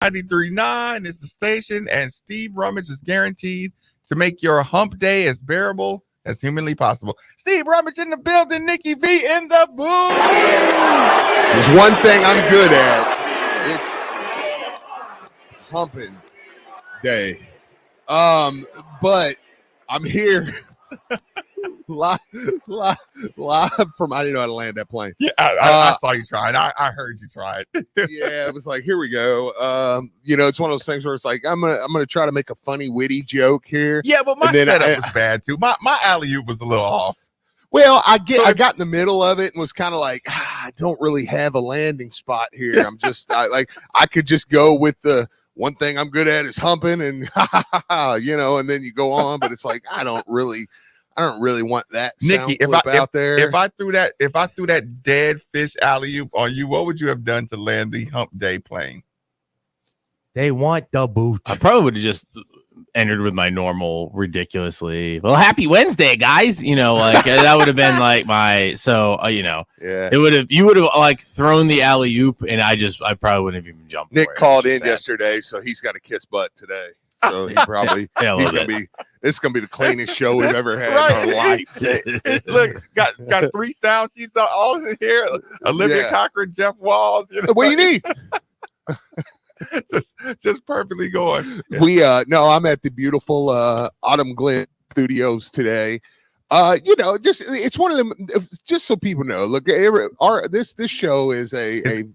93.9 is the station, and Steve Rummage is guaranteed to make your hump day as bearable as humanly possible. Steve Rummage in the building, Nikki V in the booth. There's one thing I'm good at. It's humping day. But I'm here live from, I didn't know how to land that plane. Yeah, I saw you try it. I heard you try it. Yeah, it was like, here we go. It's one of those things where it's like, I'm gonna try to make a funny, witty joke here. Yeah, but my setup was bad too. My alley-oop was a little off. Well, I got in the middle of it and was kind of like, I don't really have a landing spot here. I'm just I could just go with the one thing I'm good at is humping and and then you go on, but it's like I don't really want that Nikki, out there. If I threw that dead fish alley-oop on you, what would you have done to land the hump day plane? They want the boot. I probably would have just entered with my normal ridiculously happy Wednesday, guys. That would have been like my yeah. You would have like thrown the alley-oop and I probably wouldn't have even jumped. Nick called in yesterday, so he's got to kiss butt today. So he probably this is gonna be the cleanest show we've ever had in our life. Look, got 3 sound sheets all in here. Olivia Cochran, Jeff Walls. What do you need? just perfectly going. Yeah. I'm at the beautiful Autumn Glen Studios today. It's one of them. Just so people know, look, this show is is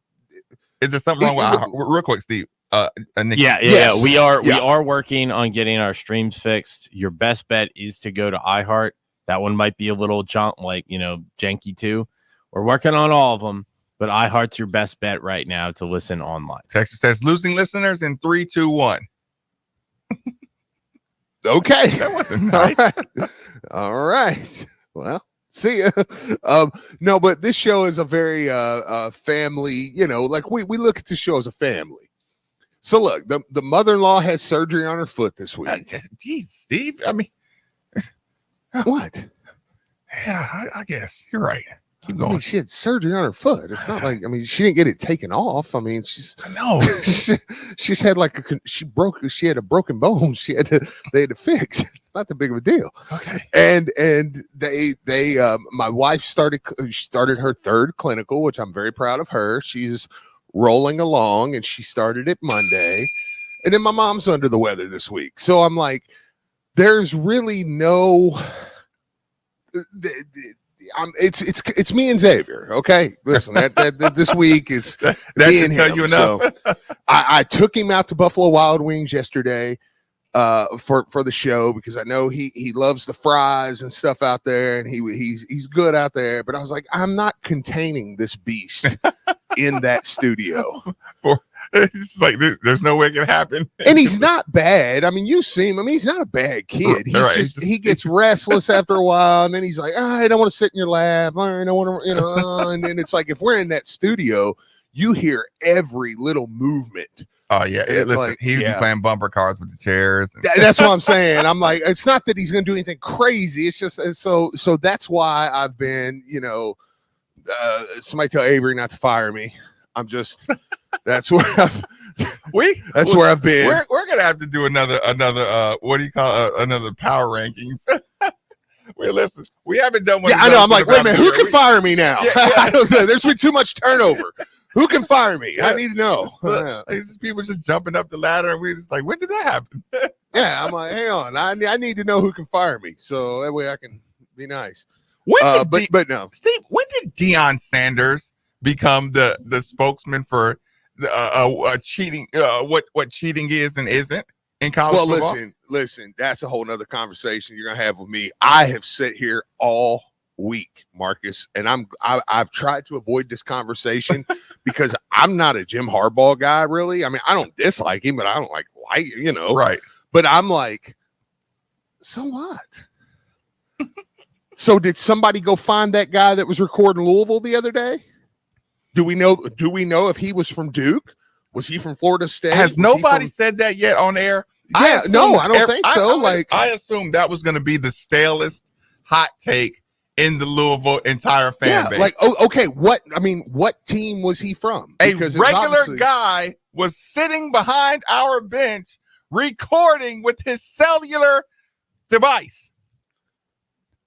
there something wrong with real quick, Steve? Yeah. We are working on getting our streams fixed. Your best bet is to go to iHeart. That one might be a little janky too. We're working on all of them, but iHeart's your best bet right now to listen online. Texas says losing listeners in 3, 2, 1. Okay, that wasn't nice. All right. Well, see ya. No, but this show is a very family. We look at the show as a family. So look, the mother-in-law has surgery on her foot this week. Geez, Steve. I mean, what? Yeah, I guess you're right. Keep going. She had surgery on her foot. It's not like she didn't get it taken off. I know. She's had she had a broken bone. They had to fix. It's not that big of a deal. Okay. And they my wife started her 3rd clinical, which I'm very proud of her. She's rolling along, and she started it Monday. And then my mom's under the weather this week. So I'm like, there's really no it's me and Xavier. Okay, listen, that this week is that me and him. Tell you enough. So I took him out to Buffalo Wild Wings yesterday for the show because I know he loves the fries and stuff out there, and he's good out there. But I was like, I'm not containing this beast in that studio. It's like there's no way it can happen. And he's not bad. I mean, you see him. I mean, he's not a bad kid. He gets restless after a while, and then he's like, I don't want to sit in your lap. I don't want to, and then it's like if we're in that studio, you hear every little movement. Oh yeah, listen, he's playing bumper cars with the chairs. That's what I'm saying. I'm like, it's not that he's going to do anything crazy. It's just so that's why I've been, somebody tell Avery not to fire me. I'm just. That's where where I've been. We're gonna have to do another what do you call another power rankings. Wait, listen, we haven't done one. Yeah, I know. I'm like, wait a minute, who can fire me now? Yeah. I don't know. There's been too much turnover. Who can fire me? I need to know. These people just jumping up the ladder, and we're just like, when did that happen? Yeah, I'm like, hang on, I need to know who can fire me, so that way I can be nice. But no, Steve, when did Deion Sanders become the spokesman for cheating? What cheating is and isn't in college football? Well, listen, that's a whole nother conversation you're gonna have with me. I have sat here all week, Marcus, and I've tried to avoid this conversation because I'm not a Jim Harbaugh guy, really. I mean, I don't dislike him, but I don't like right. But I'm like, so what? So did somebody go find that guy that was recording Louisville the other day? Do we know if he was from Duke? Was he from Florida State? Has nobody said that yet on air? Yeah, no, I don't think so. I assumed that was going to be the stalest hot take in the Louisville entire fan base. Like, okay, what team was he from? A Because it's regular obviously- guy was sitting behind our bench recording with his cellular device.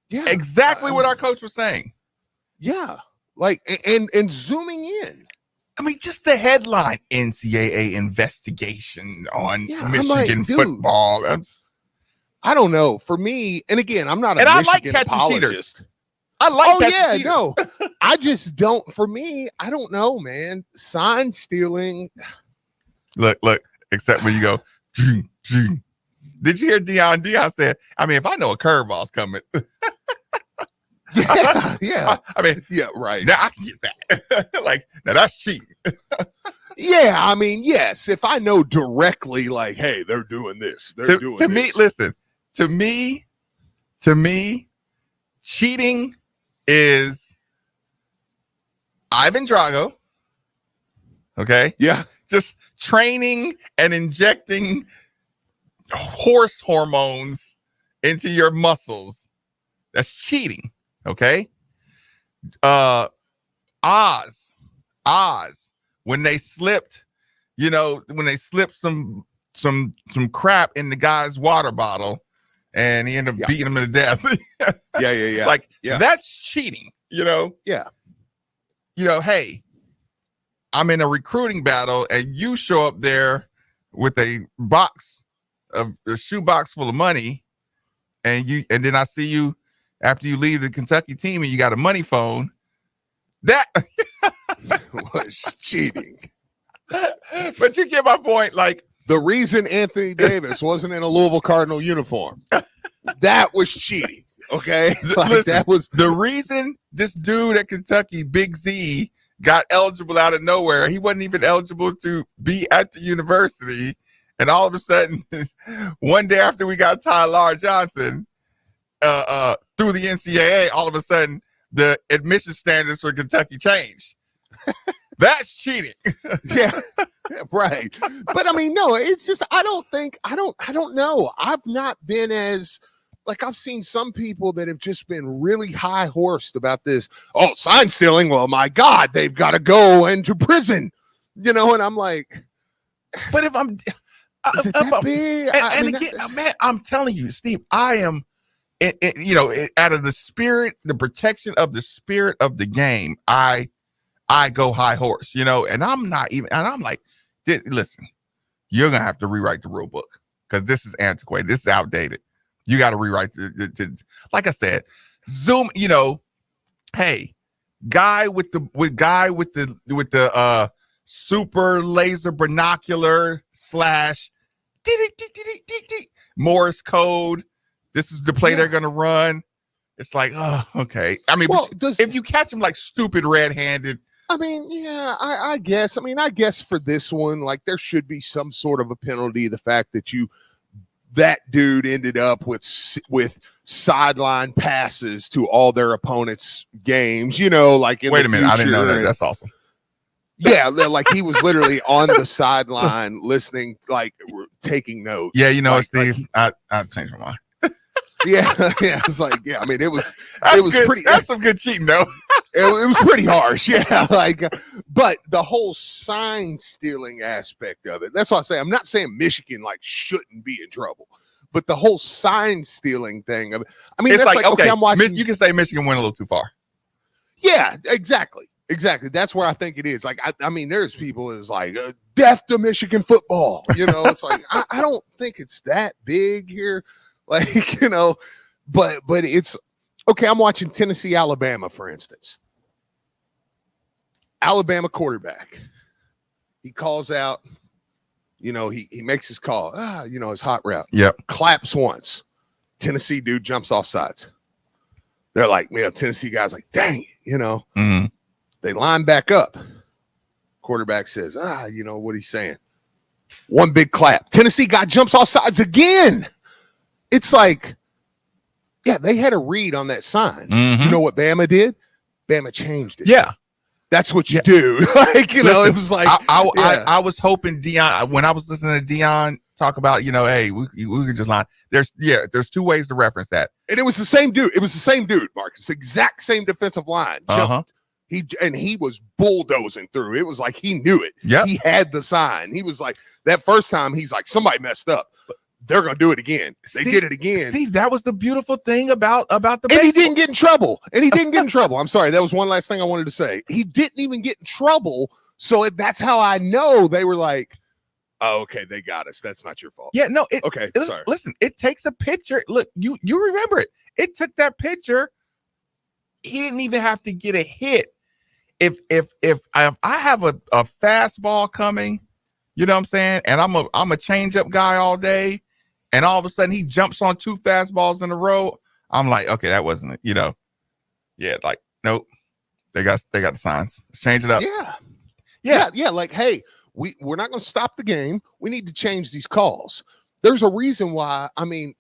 Yeah, Exactly what our coach was saying. Yeah, like and zooming in. I mean, just the headline: NCAA investigation on Yeah, I'm Michigan like, dude. football. I don't know. For me, and again, I'm not a And I like Michigan catching apologist. I like Oh that. yeah, no, I just don't. For me, I don't know, man. Sign stealing. Look, except when you go, did you hear Deion? Deion said, I mean, if I know a curveball's coming, Yeah. I mean, Yeah, right. now I can get that. Like, now that's cheating. Yeah, I mean, yes. If I know directly, like, hey, they're doing this. They're doing to me, this. listen, to me, cheating is Ivan Drago. Okay. Yeah. Just training and injecting horse hormones into your muscles. That's cheating. Okay. Oz, when they slipped some crap in the guy's water bottle and he ended up beating him to death. Yeah. Like, yeah. that's cheating, you know? Yeah. You know, hey, I'm in a recruiting battle and you show up there with a shoebox full of money and then I see you after you leave the Kentucky team and you got a money phone. That was cheating. But you get my point. Like, the reason Anthony Davis wasn't in a Louisville Cardinal uniform, that was cheating. Okay. Like, listen, that was the reason this dude at Kentucky, Big Z, got eligible out of nowhere. He wasn't even eligible to be at the university. And all of a sudden, one day after we got Tyler Johnson through the NCAA, all of a sudden the admission standards for Kentucky changed. That's cheating. yeah, right. But I mean, no, it's just I don't know. I've not been as like I've seen some people that have just been really high horsed about this. Oh, sign stealing. Well, my God, they've got to go into prison. You know, and I'm like, but if I'm is it that big? And again, man, I'm telling you, Steve, I am out of the spirit, the protection of the spirit of the game, I go high horse, and I'm not even, and I'm like, listen, you're going to have to rewrite the rule book because this is antiquated. This is outdated. You got to rewrite like I said, Zoom, hey, guy with the super laser binocular / Morse code. This is the play they're going to run. It's like, oh, okay. I mean, well, if you catch them like stupid red-handed. I mean, yeah, I guess. I mean, I guess for this one, like there should be some sort of a penalty. The fact that that dude ended up with sideline passes to all their opponents' games, like in wait the a minute, future. I didn't know that. That's awesome. Yeah, like he was literally on the sideline listening, like taking notes. Yeah, like, Steve, I changed my mind. Yeah, it's like, yeah, I mean, it was good. pretty. That's some good cheating, though. It was pretty harsh, yeah. Like, but the whole sign stealing aspect of it. That's why I say I'm not saying Michigan like shouldn't be in trouble, but the whole sign stealing thing of it. I mean, it's that's like okay, I'm watching. You can say Michigan went a little too far. Yeah, exactly. That's where I think it is. Like, I mean, there's people that's like death to Michigan football. It's like I don't think it's that big here. Like, but it's okay. I'm watching Tennessee, Alabama, for instance. Alabama quarterback. He calls out, he makes his call. His hot route. Yep. Claps once. Tennessee dude jumps off sides. They're like, Tennessee guy's like, dang it, Mm-hmm. They line back up. Quarterback says, what he's saying. One big clap. Tennessee guy jumps off sides again. It's like, yeah, they had a read on that sign. Mm-hmm. You know what Bama did? Bama changed it. Yeah. That's what you do. Like, Listen, it was like I was hoping Deion, when I was listening to Deion talk about, hey, we could just line. There's two ways to reference that. And it was the same dude. It was the same dude, Marcus. Exact same defensive line. Jumped. He was bulldozing through. It was like he knew it. Yep. He had the sign. He was like, that first time, he's like, somebody messed up. They're gonna do it again. They did it again. Steve, that was the beautiful thing about the and baseball. he didn't get in trouble. I'm sorry. That was one last thing I wanted to say. He didn't even get in trouble. So that's how I know they were like, oh, okay, they got us. That's not your fault. Yeah, no. Sorry. Listen, it takes a picture. Look, you remember it. It took that picture. He didn't even have to get a hit. If I have a fastball coming, you know what I'm saying, and I'm a changeup guy all day, and all of a sudden he jumps on 2 fastballs in a row, I'm like, okay, that wasn't it. Yeah, like nope. They got the signs. Let's change it up. Yeah. Like, hey, we're not going to stop the game. We need to change these calls. There's a reason why. I mean,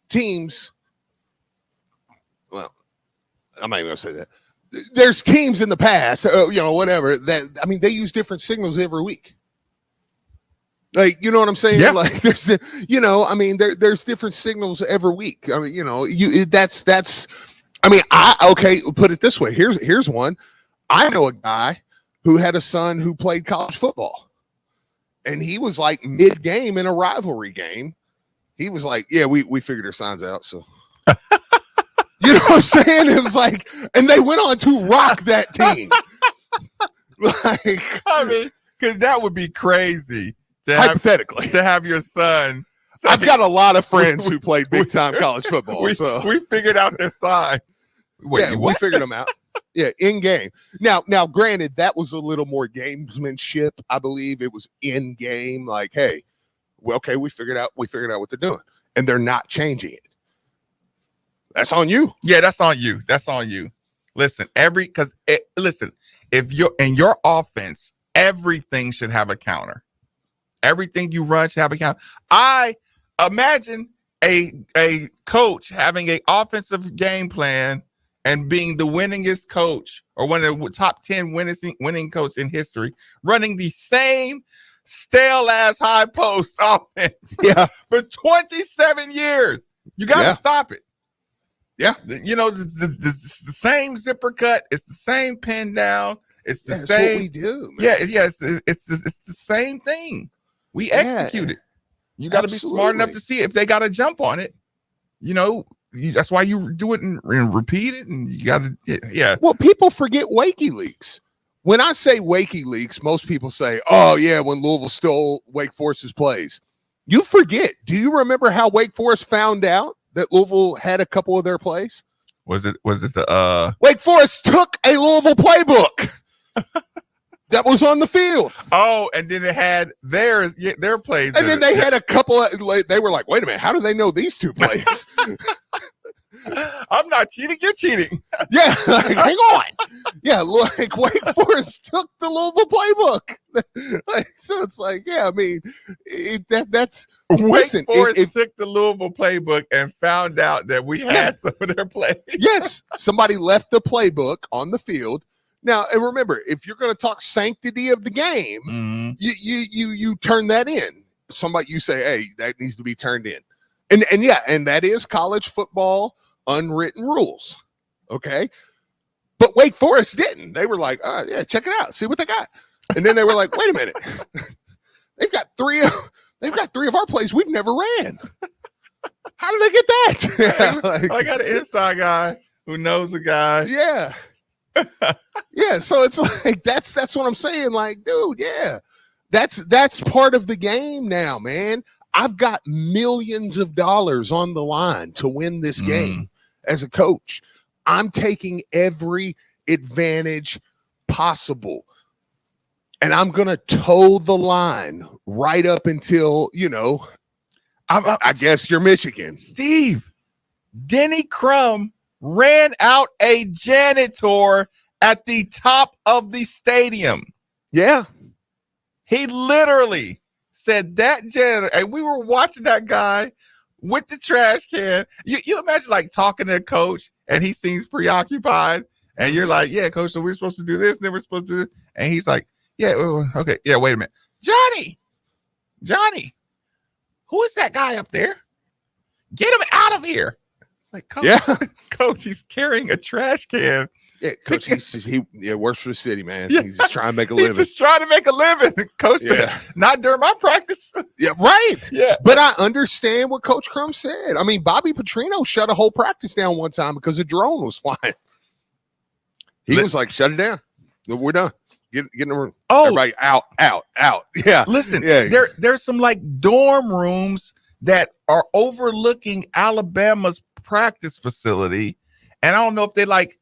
teams. Well, I'm not even going to say that. There's teams in the past, whatever, that, I mean, they use different signals every week. Like, you know what I'm saying? Yeah. Like, there's different signals every week. I mean, put it this way. Here's one. I know a guy who had a son who played college football, and he was like mid-game in a rivalry game. He was like, yeah, we figured our signs out. So, you know what I'm saying? It was like, and they went on to rock that team. Like, I mean, because that would be crazy hypothetically to have your son. I've got a lot of friends who played big time college football. So we figured out their signs. Wait, we figured them out. Yeah, in game. Now, granted, that was a little more gamesmanship. I believe it was in game. Like, hey, well, okay, we figured out what they're doing, and they're not changing it. That's on you. Yeah, that's on you. That's on you. Listen, if you're in your offense, everything should have a counter. Everything you run should have a counter. I imagine a coach having an offensive game plan and being the winningest coach or one of the top 10 winning coach in history, running the same stale ass high post offense for 27 years. You got to stop it. Yeah. The same zipper cut. It's the same pin down. It's the That's same. what we do, man. Yeah. It's the same thing. We execute it. You got to be smart enough to see if they got to jump on it. That's why you do it and repeat it, and you got to, yeah. Well, people forget WikiLeaks. When I say WikiLeaks, most people say, "Oh yeah, when Louisville stole Wake Forest's plays." You forget. Do you remember how Wake Forest found out that Louisville had a couple of their plays? Was it the Wake Forest took a Louisville playbook that was on the field. Oh, and then it had their plays. And then they had a couple of, they were like, wait a minute, how do they know these 2 plays? I'm not cheating, you're cheating. Yeah, like, hang on. Yeah, like Wake Forest took the Louisville playbook. So it's like, yeah, I mean, that's Wake Forest took the Louisville playbook and found out that we had some of their plays. Yes, somebody left the playbook on the field. Now, and remember, if you're going to talk sanctity of the game, you turn that in. You say, hey, that needs to be turned in. And that is college football unwritten rules. Okay. But Wake Forest didn't. They were like, yeah, check it out. See what they got. And then they were like, wait a minute. They've got three of our plays we've never ran. How did they get that? I got an inside guy who knows a guy. Yeah. Yeah. So it's like, that's what I'm saying. Like, dude, yeah, that's part of the game now, man. I've got millions of dollars on the line to win this game as a coach. I'm taking every advantage possible. And I'm going to toe the line right up until, I guess you're Michigan. Steve, Denny Crum ran out a janitor at the top of the stadium. Yeah. He literally said that janitor, and we were watching that guy with the trash can. You imagine like talking to a coach and he seems preoccupied and you're like, yeah, coach, so we're supposed to do this, and then we're supposed to do this. And he's like, yeah, okay, yeah, wait a minute. Johnny, who is that guy up there? Get him out of here. It's like, coach, Yeah. coach, he's carrying a trash can. Yeah, coach, he works for the city, man. Yeah. He's just trying to make a He's living. just trying to make a living. Coach said, Yeah. not during my practice. Yeah, right. Yeah. But I understand what Coach Crum said. I mean, Bobby Petrino shut a whole practice down one time because a drone was flying. He was like, shut it down. We're done. Get in the room. Oh, Everybody out. Yeah. listen, Yeah. there's some like dorm rooms that are overlooking Alabama's practice facility. And I don't know if they like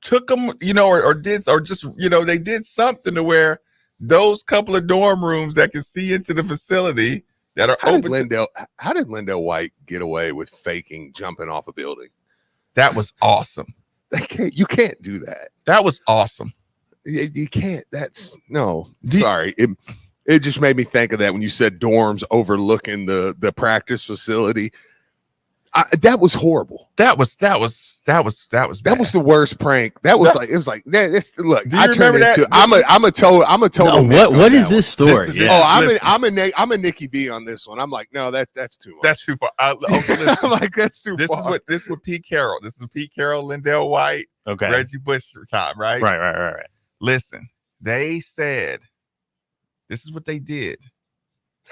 took them, or just, they did something to where those couple of dorm rooms that can see into the facility that are open. How did Lindell White get away with faking jumping off a building? That was awesome. You can't do that. That was awesome. You can't. Sorry. It just made me think of that when you said dorms overlooking the practice facility. That was horrible. That was bad. That was the worst prank. Look. Do you I remember that? I'm a total. No, what is this story? This- Yeah. I'm a Nikki B on this one. I'm like, no, that's too much. That's too far. Listen, I'm like, that's too this far. is what Pete Carroll. This is Pete Carroll, Lindell White, Okay. Reggie Bush time, right? Right. Listen, they said this is what they did.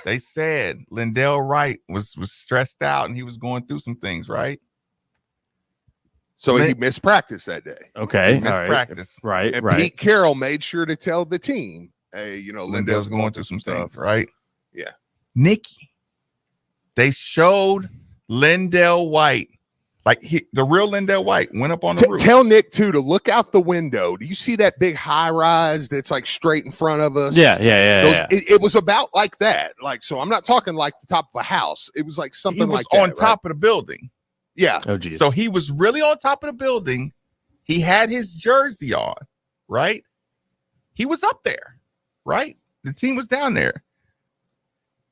They said Lindell Wright was stressed out and he was going through some things, right? So he missed practice that day. Okay. He missed All right. practice. Right. And Right. Pete Carroll made sure to tell the team, hey, Lindell's going through some stuff, right? Yeah. Nikki, they showed Lindell White, like the real Lindell White went up on the roof. Tell Nick too to look out the window. Do you see that big high rise that's like straight in front of us? Yeah. It was about like that. Like, so I'm not talking like the top of a house. It was like something He was like that, on top of the building. Yeah. Oh, geez. So he was really on top of the building. He had his jersey on, right? He was up there, right? The team was down there.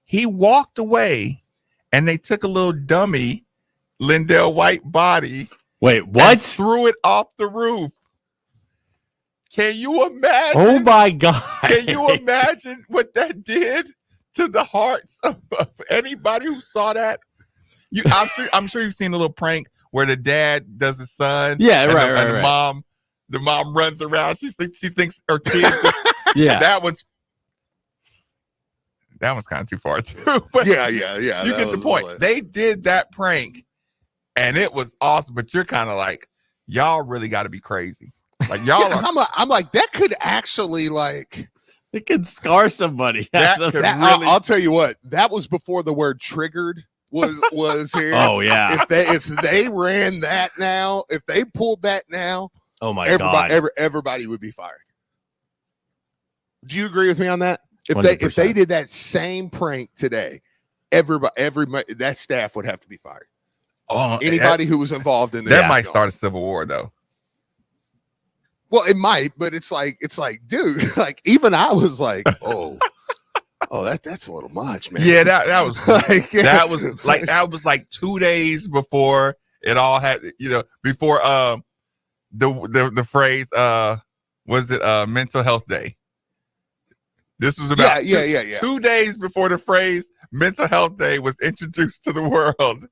He walked away and they took a little dummy Lindell White body. Wait, what? And threw it off the roof. Can you imagine? Oh my God. Can you imagine what that did to the hearts of anybody who saw that? I'm sure you've seen a little prank where the dad does his son. Yeah, and right. The mom runs around. She thinks her kid. Yeah. That one's kind of too far too. But Yeah. you get the point. They did that prank, and it was awesome. But you're kind of like, y'all really got to be crazy. Like y'all are. I'm like, that could actually like. It could scar somebody. I'll tell you what. That was before the word triggered was here. Oh yeah. If they ran that now, if they pulled that now, Oh my God. Everybody would be fired. Do you agree with me on that? If 100%. they did that same prank today, everybody that staff would have to be fired. Anybody who was involved in that might start a civil war, though. Well, it might, but it's like, dude, like even I was like, oh, that's a little much, man. Yeah, that was like, that was like 2 days before it all had, before the phrase was it mental health day. This was about 2 days before the phrase mental health day was introduced to the world.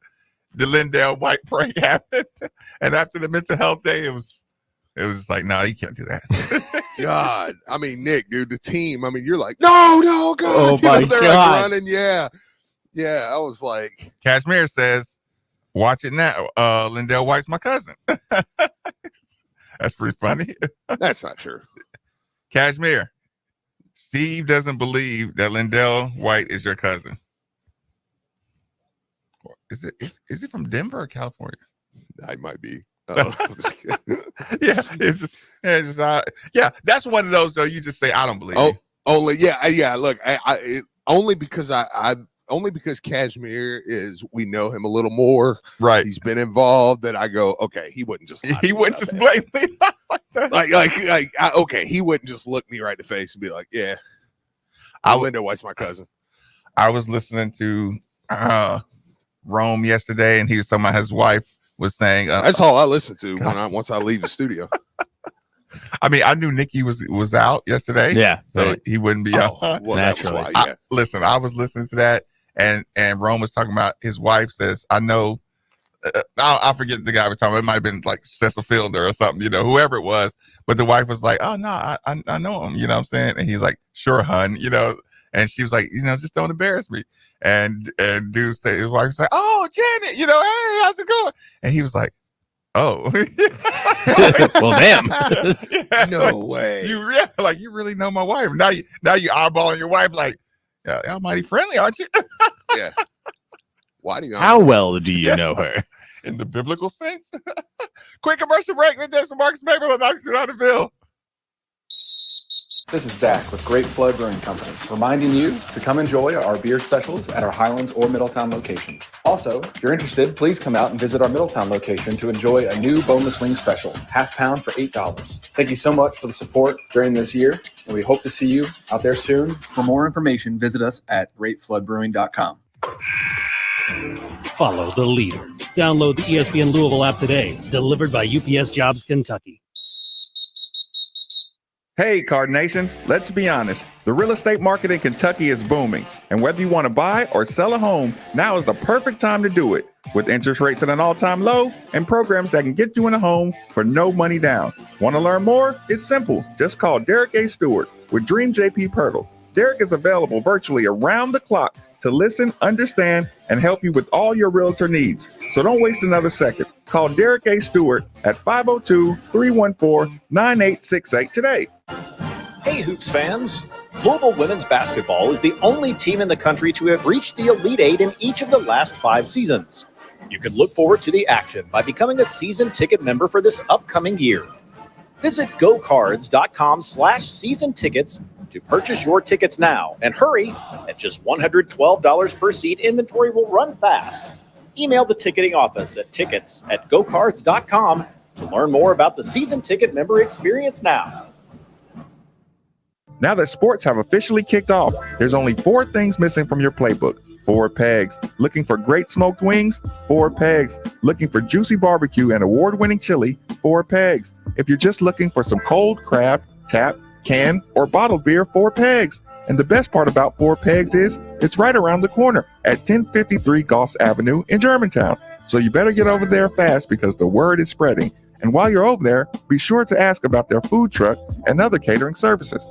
The Lindell White prank happened, and after the mental health day, it was just like, no, you can't do that. God, I mean, Nick, dude, the team. I mean, you're like, no, God. Oh my they're God. like running, yeah. I was like, Cashmere says, "Watch it now." Lindell White's my cousin. That's pretty funny. That's not true. Cashmere, Steve doesn't believe that Lindell White is your cousin. Is it from Denver or California? I might be. Yeah, that's one of those though. You just say, I don't believe. Oh, you. only look, only because Cashmere we know him a little more. Right. He's been involved. That I go, okay, he wouldn't just blame me like that. Okay, he wouldn't just look me right in the face and be like, yeah, Linda White's my cousin. I was listening to Rome yesterday, and he was talking about his wife was saying that's all I listen to once I leave the studio. I mean, I knew Nikki was out yesterday. Yeah. So he wouldn't be out. Well, naturally. that's why, yeah. Listen, I was listening to that, and Rome was talking about his wife says, I know, I forget the guy was talking about, it might have been like Cecil Fielder or something, whoever it was. But the wife was like, oh, no, I know him, you know what I'm saying? And he's like, sure, hun, and she was like, just don't embarrass me. And dude said, his wife was like, oh, Janet, hey, how's it going? And he was like, oh. Well, damn. Yeah, No way. You really know my wife. Now you eyeballing your wife like, yeah, almighty friendly, aren't you? Yeah. Why do you? How well do you know her? In the biblical sense. Quick commercial break with this. Marcus Maple on Dr. on the Bill. This is Zach with Great Flood Brewing Company, reminding you to come enjoy our beer specials at our Highlands or Middletown locations. Also, if you're interested, please come out and visit our Middletown location to enjoy a new boneless wing special, half pound for $8. Thank you so much for the support during this year, and we hope to see you out there soon. For more information, visit us at greatfloodbrewing.com. Follow the leader. Download the ESPN Louisville app today. Delivered by UPS Jobs Kentucky. Hey, Card Nation, let's be honest. The real estate market in Kentucky is booming. And whether you want to buy or sell a home, now is the perfect time to do it. With interest rates at an all-time low and programs that can get you in a home for no money down. Want to learn more? It's simple. Just call Derek A. Stewart with Dream JP Pirtle. Derek is available virtually around the clock to listen, understand, and help you with all your realtor needs. So don't waste another second. Call Derek A. Stewart at 502-314-9868 today. Hey, Hoops fans! Louisville women's basketball is the only team in the country to have reached the Elite Eight in each of the last 5 seasons. You can look forward to the action by becoming a season ticket member for this upcoming year. Visit gocards.com/season tickets to purchase your tickets now, and hurry, at just $112 per seat, inventory will run fast. Email the ticketing office at tickets@gocards.com to learn more about the season ticket member experience now. Now that sports have officially kicked off, there's only 4 things missing from your playbook. 4 pegs. Looking for great smoked wings? 4 pegs. Looking for juicy barbecue and award-winning chili? 4 pegs. If you're just looking for some cold crab, tap, can, or bottled beer, 4 pegs. And the best part about 4 pegs is it's right around the corner at 1053 Goss Avenue in Germantown. So you better get over there fast because the word is spreading. And while you're over there, be sure to ask about their food truck and other catering services.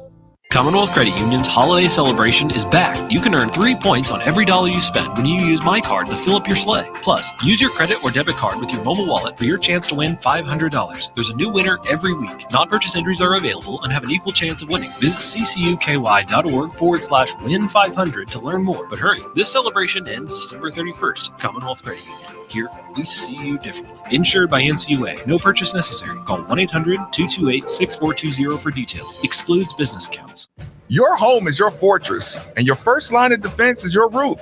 Commonwealth Credit Union's holiday celebration is back. You can earn 3 points on every dollar you spend when you use my card to fill up your sleigh. Plus, use your credit or debit card with your mobile wallet for your chance to win $500. There's a new winner every week. Non-purchase entries are available and have an equal chance of winning. Visit ccuky.org/win500 to learn more. But hurry, this celebration ends December 31st. Commonwealth Credit Union. Here, we see you differently. Insured by NCUA. No purchase necessary. Call 1-800-228-6420 for details. Excludes business accounts. Your home is your fortress, and your first line of defense is your roof.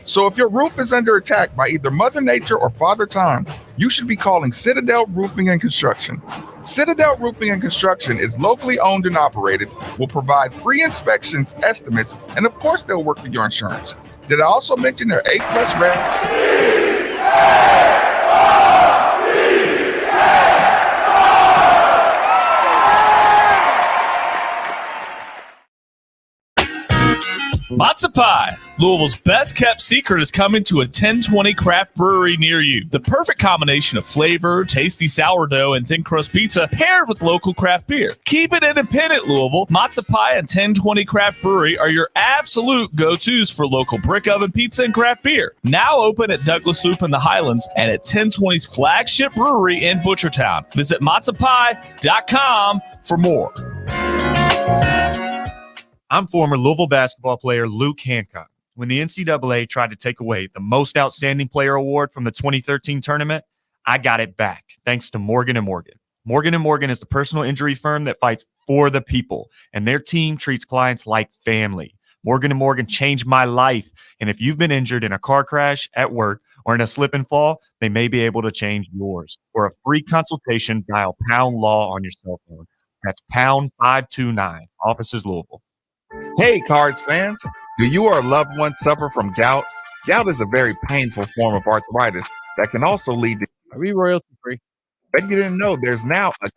So if your roof is under attack by either Mother Nature or Father Time, you should be calling Citadel Roofing and Construction. Citadel Roofing and Construction is locally owned and operated, will provide free inspections, estimates, and of course they'll work with your insurance. Did I also mention their A+ rating? Matzo Pie, Louisville's best kept secret, is coming to a 1020 craft brewery near you. The perfect combination of flavor, tasty sourdough, and thin crust pizza paired with local craft beer. Keep it independent, Louisville. Matzo Pie and 1020 Craft Brewery are your absolute go-tos for local brick oven pizza and craft beer. Now open at Douglas Loop in the Highlands and at 1020's flagship brewery in Butchertown. Visit matzapie.com for more. I'm former Louisville basketball player Luke Hancock. When the NCAA tried to take away the Most Outstanding Player Award from the 2013 tournament, I got it back thanks to Morgan & Morgan. Morgan & Morgan is the personal injury firm that fights for the people, and their team treats clients like family. Morgan & Morgan changed my life, and if you've been injured in a car crash, at work, or in a slip and fall, they may be able to change yours. For a free consultation, dial #LAW on your cell phone. That's #529, offices Louisville. Hey, Cards fans, do you or a loved one suffer from gout? Gout is a very painful form of arthritis that can also lead to... Are we royalty free? Bet you didn't know there's now a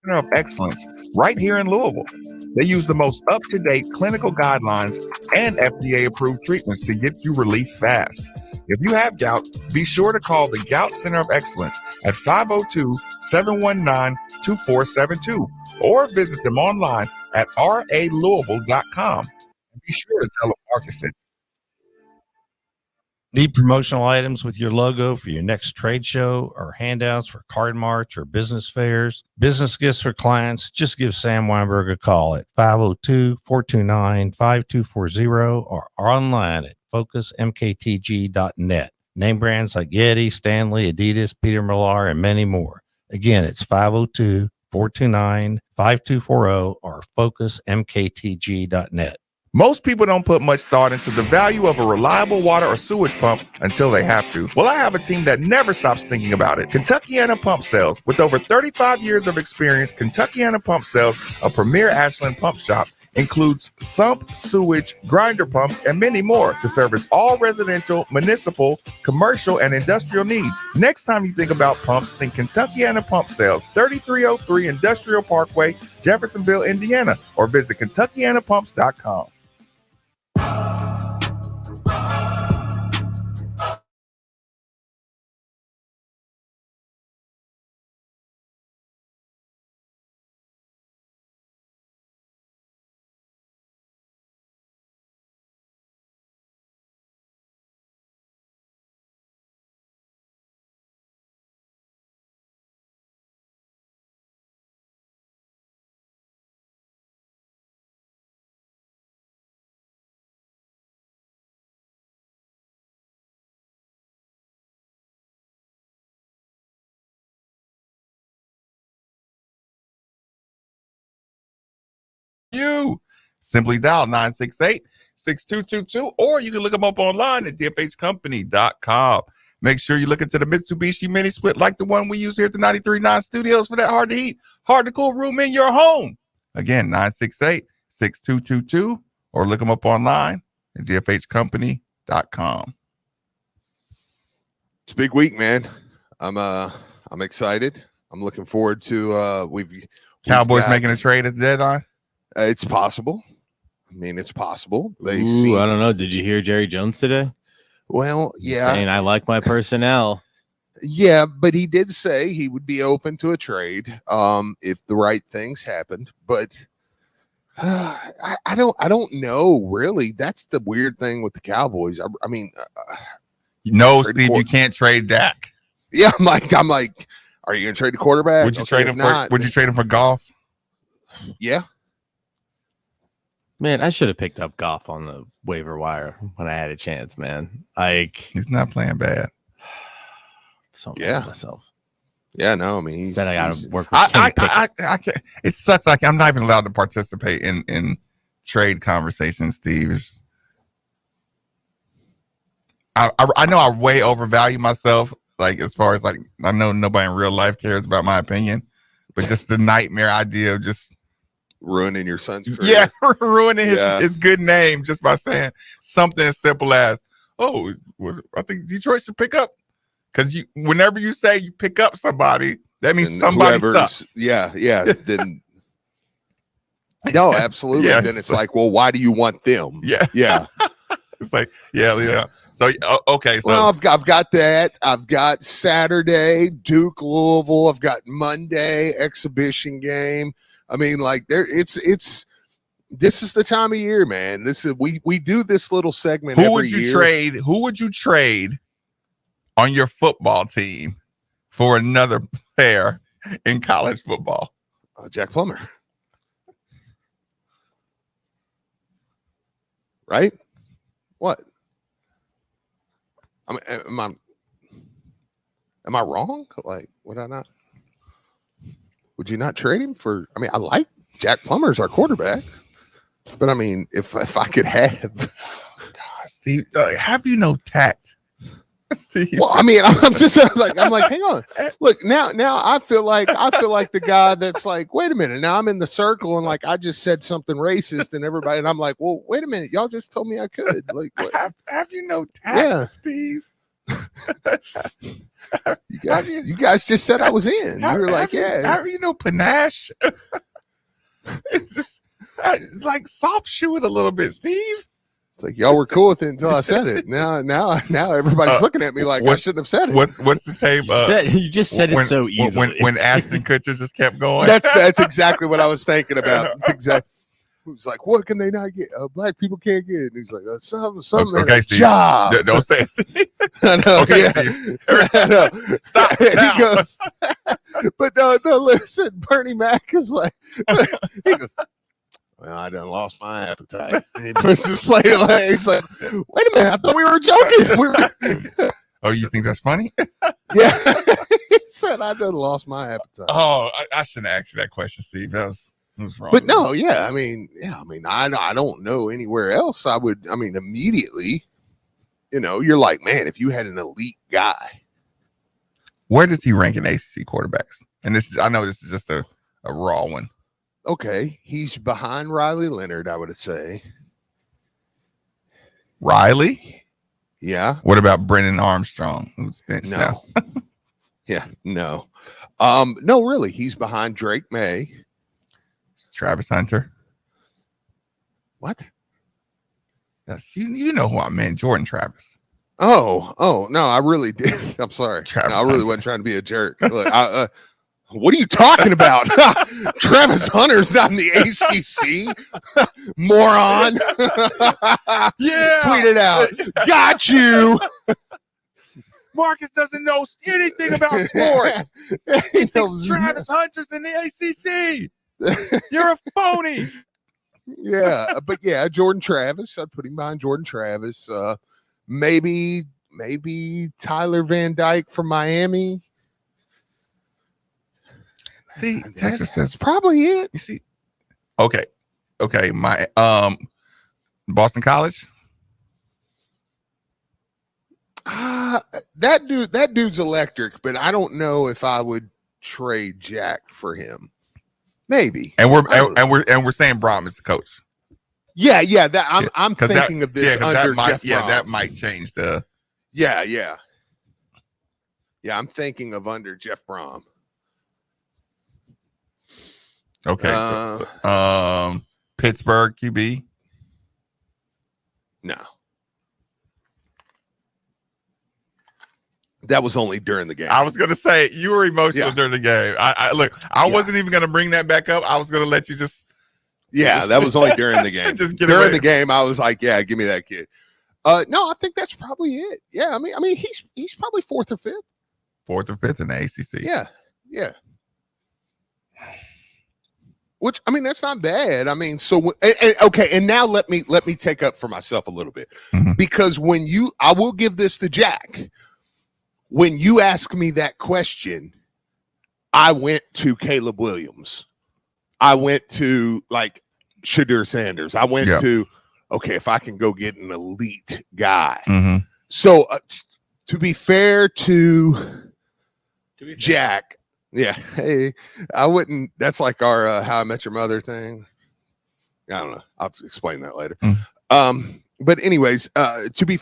Center of Excellence right here in Louisville. They use the most up-to-date clinical guidelines and FDA-approved treatments to get you relief fast. If you have gout, be sure to call the Gout Center of Excellence at 502-719-2472 or visit them online at ralouisville.com. Be sure to tell them Marcus sent you. Need promotional items with your logo for your next trade show or handouts for card march or business fairs, business gifts for clients? Just give Sam Weinberg a call at 502-429-5240 or online at focusmktg.net. Name brands like Yeti, Stanley, Adidas, Peter Millar, and many more. Again, it's 502-429-5240 or focusmktg.net. Most people don't put much thought into the value of a reliable water or sewage pump until they have to. Well, I have a team that never stops thinking about it. Kentuckiana Pump Sales. With over 35 years of experience, Kentuckiana Pump Sales, a premier Ashland pump shop, includes sump, sewage, grinder pumps, and many more to service all residential, municipal, commercial, and industrial needs. Next time you think about pumps, think Kentuckiana Pump Sales, 3303 Industrial Parkway, Jeffersonville, Indiana, or visit KentuckianaPumps.com. You simply dial 968-6222, or you can look them up online at dfhcompany.com. Make sure you look into the Mitsubishi mini split like the one we use here at the 93.9 studios for that hard to heat, hard to cool room in your home. Again, 968-6222, or look them up online at dfhcompany.com. It's a big week, man. I'm excited. I'm looking forward to we've Cowboys making a trade at the deadline. It's possible. I mean, it's possible. I don't know. Did you hear Jerry Jones today? Well, yeah. Saying I like my personnel. Yeah, but he did say he would be open to a trade if the right things happened. But I don't know really. That's the weird thing with the Cowboys. I mean, Steve, you can't trade Dak. Yeah, I'm like, are you gonna trade the quarterback? Would you trade him for? Would you trade him for Goff? Yeah. Man, I should have picked up Goff on the waiver wire when I had a chance, man. He's not playing bad. So mad at myself. Yeah, no, I mean, I got to work with I can't. It sucks. Like I'm not even allowed to participate in trade conversations, Steve. I know I way overvalue myself. Like as far as like I know nobody in real life cares about my opinion, but just the nightmare idea of just ruining your son's career. Yeah, ruining his good name just by saying something as simple as, "Oh, I think Detroit should pick up." Because whenever you say you pick up somebody, that means somebody sucks. Yeah. Then no, absolutely. Yeah, then it's like, well, why do you want them? Yeah. It's like, yeah. So okay. So well, I've got that. I've got Saturday Duke Louisville. I've got Monday exhibition game. I mean, like this is the time of year, man. This is we do this little segment. Who would you trade on your football team for another player in college football? Jack Plummer. Right? What? I mean, am I wrong? Like, would I not? Would you not trade him for? I mean, I like Jack Plummer's our quarterback, but I mean, if I could have, God, Steve, have you no tact? Steve. Well, I mean, I'm just like, hang on. Look, now I feel like the guy that's like, wait a minute. Now I'm in the circle and like I just said something racist and everybody, and I'm like, well, wait a minute. Y'all just told me I could. Like, what? Have you no tact, Steve? You guys just said I was in. You were like, yeah. Have you no panache? It's just Like soft shoe it a little bit, Steve. It's like y'all were cool with it until I said it. Now everybody's looking at me like I shouldn't have said it. What's the tape? You just said it so easily. When Ashton Kutcher just kept going. That's exactly what I was thinking about. Exactly. He was like, "What can they not get? Black people can't get it." And he's like, "Something okay, a Steve. job." Don't say it, Steve. I know. Okay, Yeah. Steve. I know. Stop He now. goes, but no. Listen, Bernie Mac is like, he goes, "Well, I done lost my appetite." And he puts his plate away. He's like, "Wait a minute, I thought we were joking." Oh, you think that's funny? Yeah. He said, "I done lost my appetite." Oh, I shouldn't ask you that question, Steve. That was wrong. But no, yeah, I mean, I don't know anywhere else. Immediately, you're like, man, if you had an elite guy, where does he rank in ACC quarterbacks? And I know this is just a raw one. Okay, he's behind Riley Leonard, I would say. Riley? Yeah. What about Brennan Armstrong? Who's benched No. now? Yeah, no. No, really, he's behind Drake May. Travis Hunter. What? That's you know who I meant, Jordan Travis. Oh, no, I really did. I'm sorry. Travis No, I really Hunter. wasn't trying to be a jerk. Look, what are you talking about? Travis Hunter's not in the ACC, moron. Yeah. Tweet it out. Got you. Marcus doesn't know anything about sports. He thinks Travis Hunter's in the ACC. You're a phony. Yeah, but yeah, Jordan Travis. I'd put him behind Jordan Travis. Maybe Tyler Van Dyke from Miami. See, Texas That's says probably it. you see. Okay. My Boston College. That dude's electric, but I don't know if I would trade Jack for him. Maybe. And we're saying Brom is the coach. Yeah. I'm thinking of this under Jeff Brom. that might change the. Yeah. I'm thinking of under Jeff Brom. Okay. So, Pittsburgh QB. No. That was only during the game. I was gonna say you were emotional during the game. I wasn't even gonna bring that back up. I was gonna let you just. Yeah, that was only during the game. Just get during away. the game, I was like, "Yeah, give me that kid." No, I think that's probably it. Yeah, I mean, he's probably fourth or fifth in the ACC. Yeah. Which that's not bad. I mean, so okay, and now let me take up for myself a little bit because I will give this to Jack. When you ask me that question, I went to Caleb Williams. I went to like Shadur Sanders. I went to, okay, if I can go get an elite guy. Mm-hmm. So to be fair to Jack, yeah, hey, I wouldn't. That's like our How I Met Your Mother thing. I don't know. I'll explain that later. But anyways, to be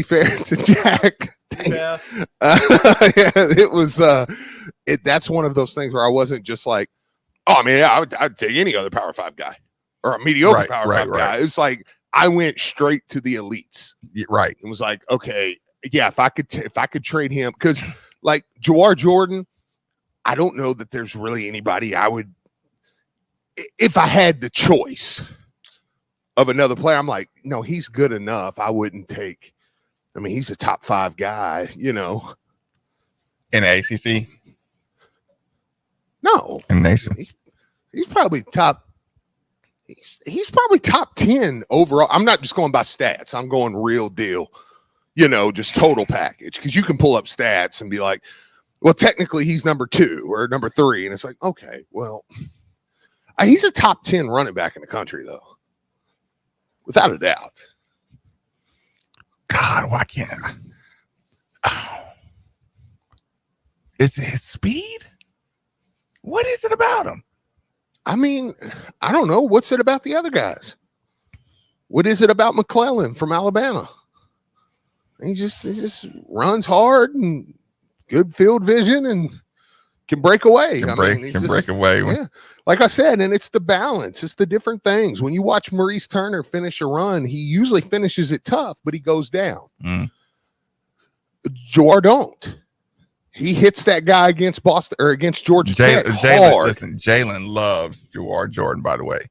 fair to Jack, it was that's one of those things where I wasn't just like, oh, I mean, I'd take any other Power 5 guy or a mediocre Power 5 guy. It's like I went straight to the elites. Right. It was like, okay, yeah, if I could trade him, because like Jawar Jordan, I don't know that there's really anybody I would, if I had the choice of another player, I'm like, no, he's good enough. I wouldn't take. I mean, he's a top 5 guy, In the ACC? No. In the nation? He's probably top. He's probably top 10 overall. I'm not just going by stats. I'm going real deal, just total package. Because you can pull up stats and be like, well, technically he's number 2 or number 3. And it's like, okay, well, he's a top 10 running back in the country, though. Without a doubt. God, why can't I? Oh. Is it his speed? What is it about him? I mean, I don't know. What's it about the other guys? What is it about McClellan from Alabama? He just runs hard and good field vision, and can break away. Can break away. Yeah. Like I said, and it's the balance. It's the different things. When you watch Maurice Turner finish a run, he usually finishes it tough, but he goes down. Jawar don't. He hits that guy against Boston or against Georgia Tech hard. Listen, Jalen loves Jawar Jordan, by the way.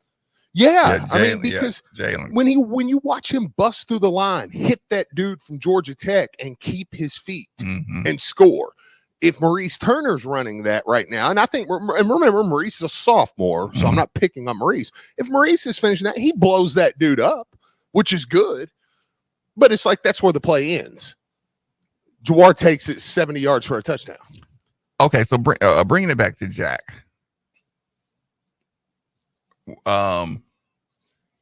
Yeah, I mean, because when you watch him bust through the line, hit that dude from Georgia Tech and keep his feet and score. If Maurice Turner's running that right now, and I think, and remember, Maurice is a sophomore, so I'm not picking on Maurice. If Maurice is finishing that, he blows that dude up, which is good. But it's like that's where the play ends. Jawar takes it 70 yards for a touchdown. Okay, so bringing it back to Jack.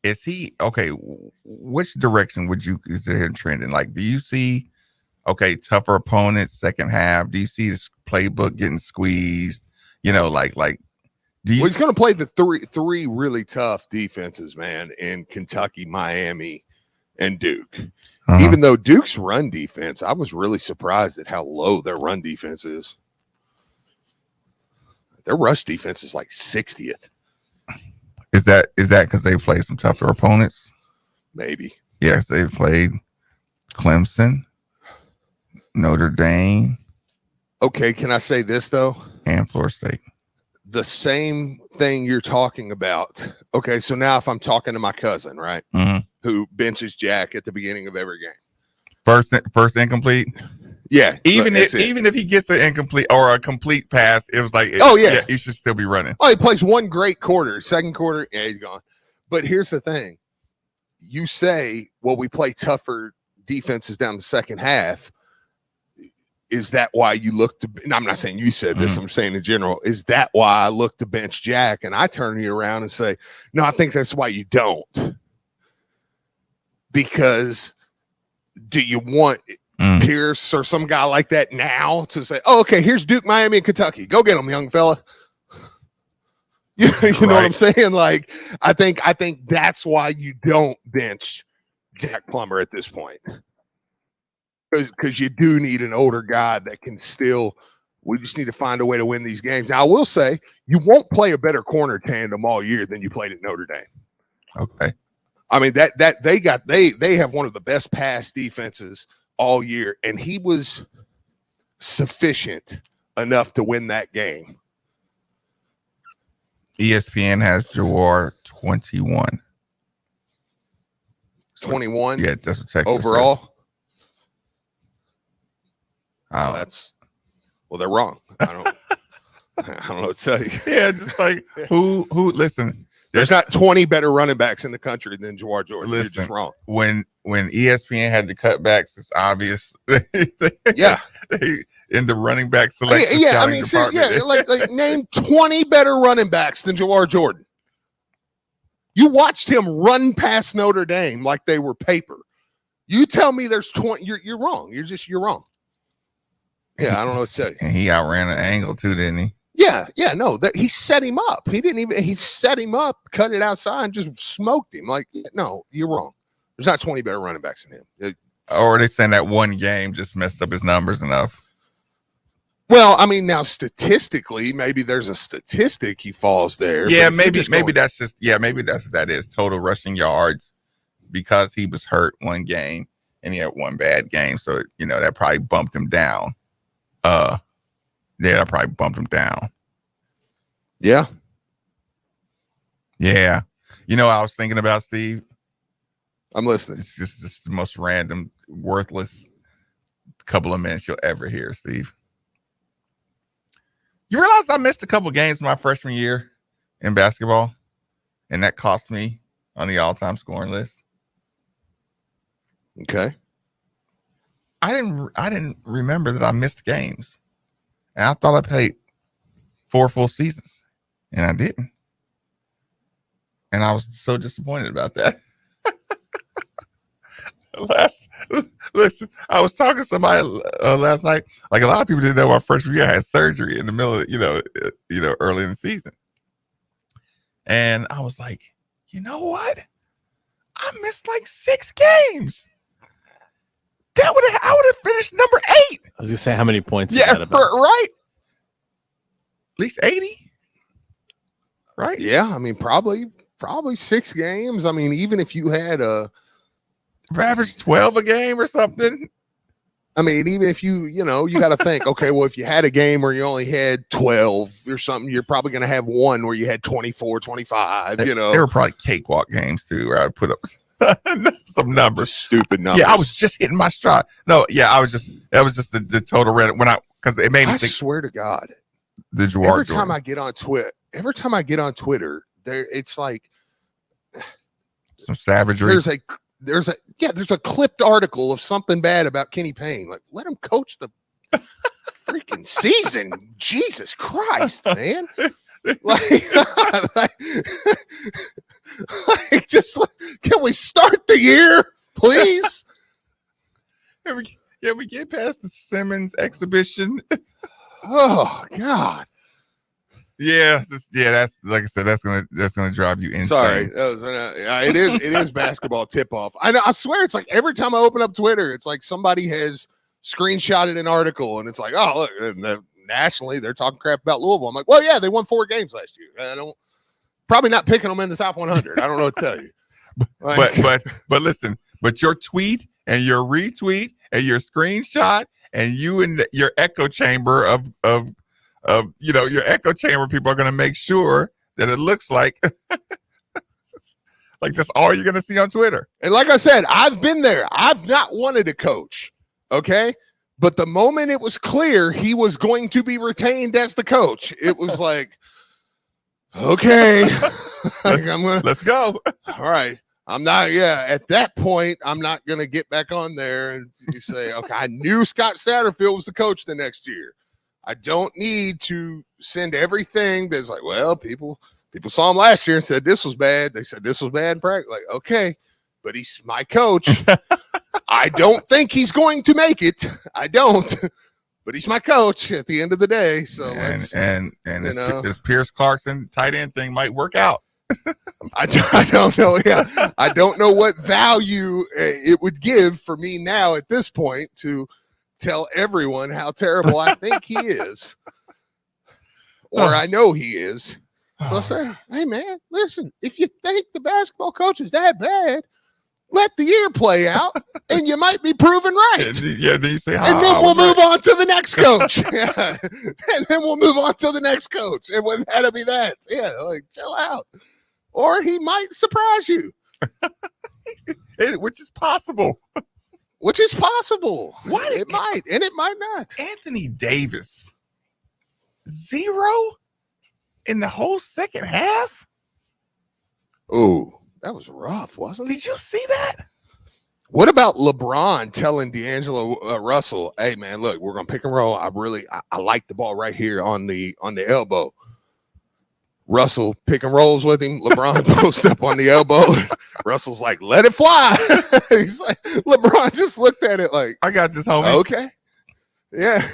Is he okay? Which direction would you consider him trending? Like, do you see tougher opponents second half? Do you see this playbook getting squeezed? You know, like do you? Well, he's going to play the three really tough defenses, man, in Kentucky, Miami, and Duke. Even though Duke's run defense, I was really surprised at how low their run defense is. Their rush defense is like 60th. Is that because they played some tougher opponents? Maybe. Yes, they played Clemson, Notre Dame. Okay, can I say this though? And Florida State. The same thing you're talking about. Okay, so now if I'm talking to my cousin, right, who benches Jack at the beginning of every game, first incomplete. Yeah, even if he gets an incomplete or a complete pass, it was like, he should still be running. Oh, he plays one great quarter, second quarter, he's gone. But here's the thing: you say, well, we play tougher defenses down the second half. Is that why you look to? And I'm not saying you said this. I'm saying in general. Is that why I look to bench Jack? And I turn you around and say, no, I think that's why you don't. Because do you want Pierce or some guy like that now to say, oh, okay, here's Duke, Miami, and Kentucky. Go get them, young fella. You know what I'm saying? Like, I think that's why you don't bench Jack Plummer at this point. Because you do need an older guy that can still, we just need to find a way to win these games. Now, I will say, you won't play a better corner tandem all year than you played at Notre Dame. Okay. I mean, that they have one of the best pass defenses all year, and he was sufficient enough to win that game. ESPN has Jawar 21. 21? Yeah, that's what Texas overall. Says. They're wrong. I don't know what to tell you. Yeah, just like who listen. There's not 20 better running backs in the country than Jawar Jordan. Listen, you're just wrong. When ESPN had the cutbacks, it's obvious. Yeah. In the running back selection. Like name 20 better running backs than Jawar Jordan. You watched him run past Notre Dame like they were paper. You tell me there's 20. You're wrong. You're wrong. Yeah, I don't know what to say. And he outran an angle too, didn't he? Yeah, no, he set him up. He set him up, cut it outside, and just smoked him. Like, no, you're wrong. There's not 20 better running backs than him. Or they saying that one game just messed up his numbers enough. Well, I mean, now statistically, maybe there's a statistic he falls there. Yeah, maybe that's that is total rushing yards because he was hurt one game and he had one bad game. So, that probably bumped him down. That probably bumped him down. Yeah. Yeah. I was thinking about, Steve. I'm listening. It's just the most random, worthless couple of minutes you'll ever hear, Steve. You realize I missed a couple of games my freshman year in basketball, and that cost me on the all-time scoring list. Okay. I didn't remember that I missed games. And I thought I played 4 full seasons, and I didn't. And I was so disappointed about that. Listen, I was talking to somebody last night. Like, a lot of people didn't know my freshman year I had surgery in the middle of, early in the season. And I was like, you know what? I missed like 6 games. I would have finished number 8. I was gonna say, how many points? Yeah, right. least 80, right? Yeah, I mean, probably 6 games. I mean, even if you had Average 12 a game or something. I mean, even if you got to think, okay, well, if you had a game where you only had 12 or something, you're probably going to have one where you had 24, 25, They were probably cakewalk games too, where I put up some numbers. Just stupid numbers. Yeah, I was just hitting my stride. No, yeah, that was just the total rent because it made me think. I swear to God, every time I get on Twitter, there it's like some savagery. There's a clipped article of something bad about Kenny Payne. Like, let him coach the freaking season. Jesus Christ, man. Can we start the year, please? We get past the Simmons exhibition. Oh God. Yeah, that's like I said, that's gonna drive you insane. Sorry, it is basketball tip off. I swear, it's like every time I open up Twitter, it's like somebody has screenshotted an article, and it's like, oh look, nationally they're talking crap about Louisville. I'm like, well, yeah, they won 4 games last year. I don't probably not picking them in the top 100. I don't know what to tell you. But listen, but your tweet and your retweet and your screenshot and you and your echo chamber of your echo chamber people are going to make sure that it looks like like that's all you're going to see on Twitter. And like I said, I've been there. I've not wanted to coach. Okay. But the moment it was clear he was going to be retained as the coach, it was like, okay, let's go. All right. At that point, I'm not going to get back on there and you say, okay, I knew Scott Satterfield was the coach the next year. I don't need to send everything that's like, well, people saw him last year and said this was bad. They said this was bad in practice. Like, okay, but he's my coach. I don't think he's going to make it. I don't, but he's my coach at the end of the day. So and this Pierce Clarkson tight end thing might work out. I don't know. Yeah, I don't know what value it would give for me now at this point to tell everyone how terrible I think he is, or I know he is. So I say, hey man, listen, if you think the basketball coach is that bad, let the year play out, and you might be proven right. Yeah, then you say, and then we'll move on to the next coach. Yeah. And then we'll move on to the next coach, and when that'll be that. Yeah, like chill out, or he might surprise you, which is possible. Which is possible. What? It might, and it might not. Anthony Davis, 0 in the whole second half? Oh, that was rough, wasn't it? Did you see that? What about LeBron telling D'Angelo Russell, hey, man, look, we're going to pick and roll. I like the ball right here on the elbow. Russell pick and rolls with him. LeBron posts up on the elbow. Russell's like, let it fly. He's like, LeBron just looked at it like, I got this, homie. Okay. Yeah.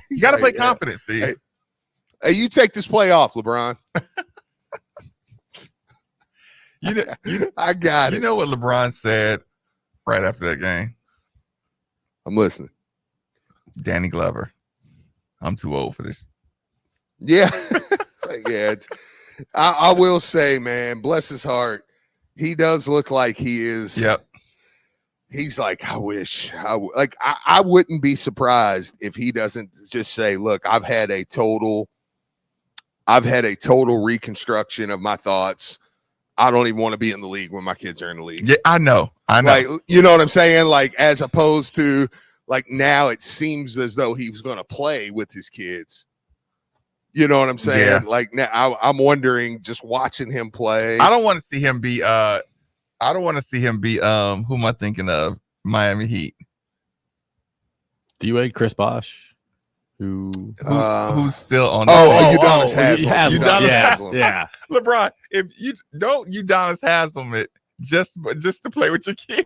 You got to play confidence, Steve. Hey, you take this play off, LeBron. I got it. You know what LeBron said right after that game? I'm listening. Danny Glover, I'm too old for this. Yeah. I will say, man, bless his heart, he does look like he is. Yep. He's like, I wouldn't be surprised if he doesn't just say, look, I've had a total reconstruction of my thoughts. I don't even want to be in the league when my kids are in the league. Yeah, I know. Like, you know what I'm saying? Like, as opposed to like now it seems as though he was going to play with his kids. You know what I'm saying? Yeah. Like now I'm wondering, just watching him play. I don't want to see him be who am I thinking of? Miami Heat. D-Wade, Chris Bosh, who's still on Udonis Haslem. Yeah. LeBron, if you don't Udonis Haslem it just to play with your kid.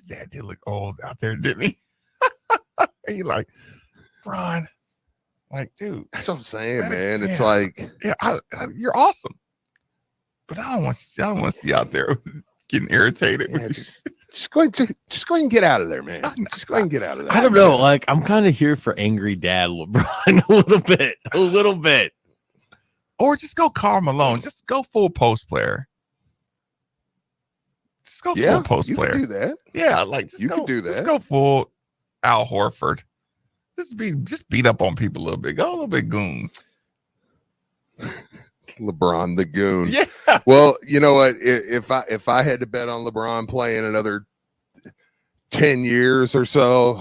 dad did look old out there, didn't he? He like, Ron, like, dude. That's what I'm saying, man. Yeah. It's like, you're awesome, but I don't want to see you out there getting irritated. Yeah, just go ahead and get out of there, man. Just go ahead and get out of there. I don't know. Like, I'm kind of here for angry dad LeBron a little bit. Or just go Karl Malone. Just go full post player. Just go full post player. Can do that. Yeah, like you can do that. Just go full Al Horford. Just beat up on people a little bit. Go a little bit goon. LeBron the goon. Yeah. Well, you know what? If I had to bet on LeBron playing another 10 years or so,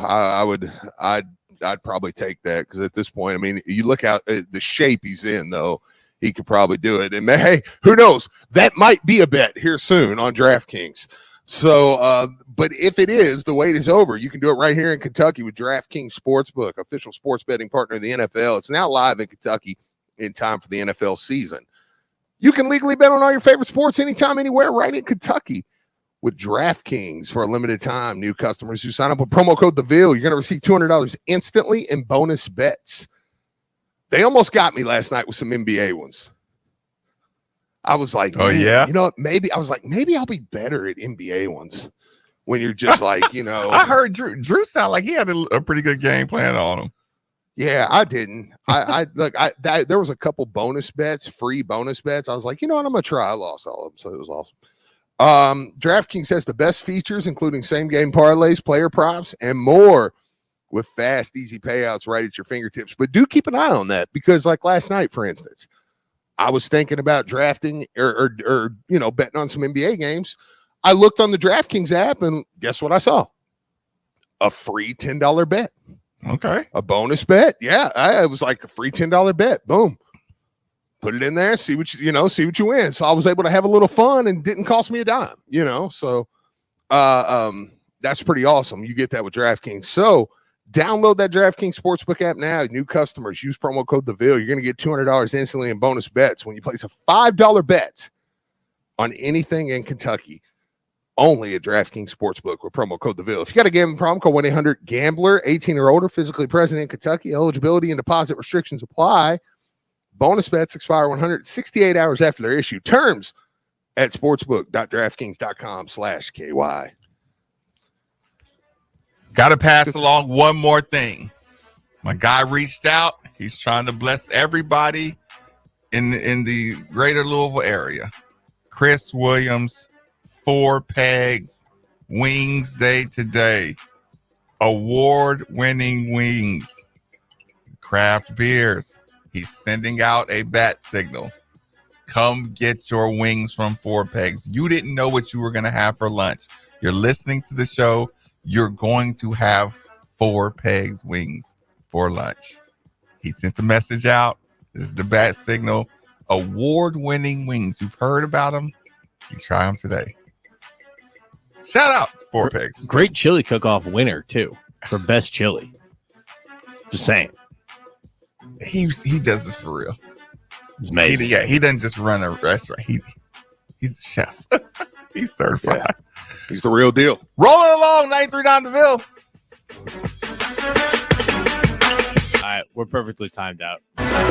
I'd probably take that, because at this point, I mean, you look out at the shape he's in, though, he could probably do it. And hey, who knows? That might be a bet here soon on DraftKings. So, but if it is, the wait is over. You can do it right here in Kentucky with DraftKings Sportsbook, official sports betting partner of the NFL. It's now live in Kentucky in time for the NFL season. You can legally bet on all your favorite sports anytime, anywhere, right in Kentucky with DraftKings for a limited time. New customers who sign up with promo code TheVille, you're going to receive $200 instantly in bonus bets. They almost got me last night with some NBA ones. I was like, oh, yeah? You know, maybe I'll be better at NBA ones when you're just like, you know. I heard Drew sound like he had a pretty good game plan on him. Yeah, I didn't. There was a couple bonus bets, free bonus bets. I was like, you know what, I'm going to try. I lost all of them, so it was awesome. DraftKings has the best features, including same-game parlays, player props, and more, with fast, easy payouts right at your fingertips. But do keep an eye on that, because like last night, for instance, I was thinking about drafting or you know, betting on some NBA games. I looked on the DraftKings app, and guess what I saw? A free $10 bet. Okay. A bonus bet. Yeah, it was like a free $10 bet. Boom. Put it in there, see what you win. So I was able to have a little fun and didn't cost me a dime, you know. So that's pretty awesome. You get that with DraftKings. So download that DraftKings Sportsbook app now. New customers, use promo code TheVille. You're going to get $200 instantly in bonus bets when you place a $5 bet on anything in Kentucky. Only at DraftKings Sportsbook with promo code TheVille. If you got a gambling problem, call 1-800-GAMBLER, 18 or older, physically present in Kentucky. Eligibility and deposit restrictions apply. Bonus bets expire 168 hours after they're issued. Terms at sportsbook.draftkings.com/KY. Got to pass along one more thing. My guy reached out. He's trying to bless everybody in the greater Louisville area. Chris Williams, 4 Pegs Wings Day today. Award-winning wings. Craft beers. He's sending out a bat signal. Come get your wings from 4 Pegs. You didn't know what you were going to have for lunch. You're listening to the show. You're going to have 4 Pegs wings for lunch. He sent the message out. This is the bat signal. Award-winning wings. You've heard about them. You try them today. Shout out 4 Pegs. Great chili cook-off winner too for best chili. Just saying. He does this for real. It's amazing. He doesn't just run a restaurant. He's a chef. He's certified. Yeah. He's the real deal. Rolling along, 93.9 DeVille. All right, we're perfectly timed out.